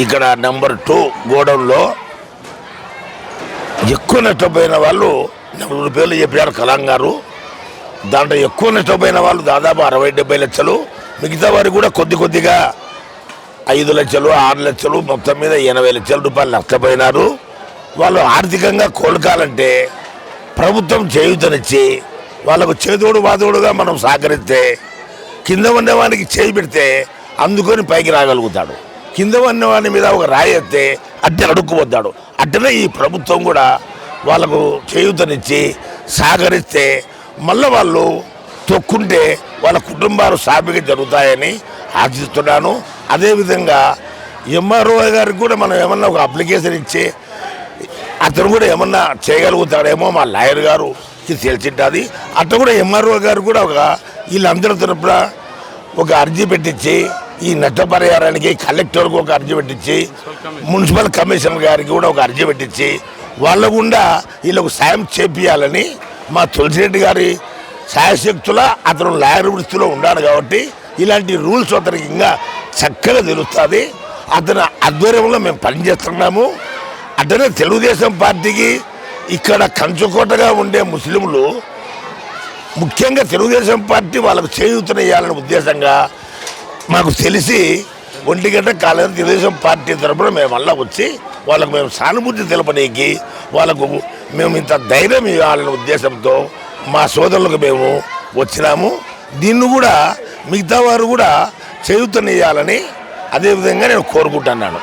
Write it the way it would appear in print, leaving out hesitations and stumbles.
ఇక్కడ నెంబర్ 2 గోడౌన్లో ఎక్కువ నష్టపోయిన వాళ్ళు 4 పేర్లు చెప్పారు కలాం గారు. దాంట్లో ఎక్కువ నష్టపోయిన వాళ్ళు దాదాపు 60-70 లక్షలు. మిగతా వారు కూడా కొద్దిగా 5 లక్షలు 6 లక్షలు మొత్తం మీద 80 లక్షల రూపాయలు నష్టపోయినారు. వాళ్ళు ఆర్థికంగా కోలుకాలంటే ప్రభుత్వం చేయూతనిచ్చి వాళ్ళకు చేదోడు వాదోడుగా మనం సహకరిస్తే కింద ఉన్నవానికి చేయి పెడితే అందుకొని పైకి రాగలుగుతాడు. కింద ఉన్నవాని మీద ఒక రాయి ఎత్తే అట్టే అడుక్కుపోతాడు. అట్టనే ఈ ప్రభుత్వం కూడా వాళ్ళకు చేయూతనిచ్చి సహకరిస్తే మళ్ళీ వాళ్ళు తొక్కుంటే వాళ్ళ కుటుంబాలు సాఫీగా జరుగుతాయని ఆశిస్తున్నాను. అదేవిధంగా ఎంఆర్ఓ గారికి కూడా మనం ఏమన్నా ఒక అప్లికేషన్ ఇచ్చి అతను కూడా ఏమన్నా చేయగలుగుతాడేమో మా లాయర్ గారుకి తెలిసింటుంది. అట్లా కూడా ఎంఆర్ఓ గారు కూడా వీళ్ళందరి తరపున ఒక అర్జీ పెట్టించి ఈ నష్టపరిహారానికి కలెక్టర్కి ఒక అర్జీ పెట్టించి మున్సిపల్ కమిషనర్ గారికి కూడా ఒక అర్జీ పెట్టించి వాళ్ళ గుండా వీళ్ళకు సాయం చేపియాలని మా తులసిరెడ్డి గారి సాయశక్తుల అతను లాయర్ వృత్తిలో ఉన్నాడు కాబట్టి ఇలాంటి రూల్స్ అతనికి ఇంకా చక్కగా తెలుస్తుంది. అతని ఆధ్వర్యంలో మేము పనిచేస్తున్నాము. అతనే తెలుగుదేశం పార్టీకి ఇక్కడ కంచుకోటగా ఉండే ముస్లింలు ముఖ్యంగా తెలుగుదేశం పార్టీ వాళ్ళకు చేయూతనియ్యాలనే ఉద్దేశంగా మాకు తెలిసి 1 గంట కాలేదని తెలుగుదేశం పార్టీ తరఫున మేము మళ్ళీ వచ్చి వాళ్ళకు మేము సానుభూతి తెలపనీకి వాళ్ళకు మేము ఇంత ధైర్యం ఇవ్వాలనే ఉద్దేశంతో మా సోదరులకు మేము వచ్చినాము. దీన్ని కూడా మిగతా వారు కూడా చేయూతనియ్యాలని అదేవిధంగా నేను కోరుకుంటున్నాను.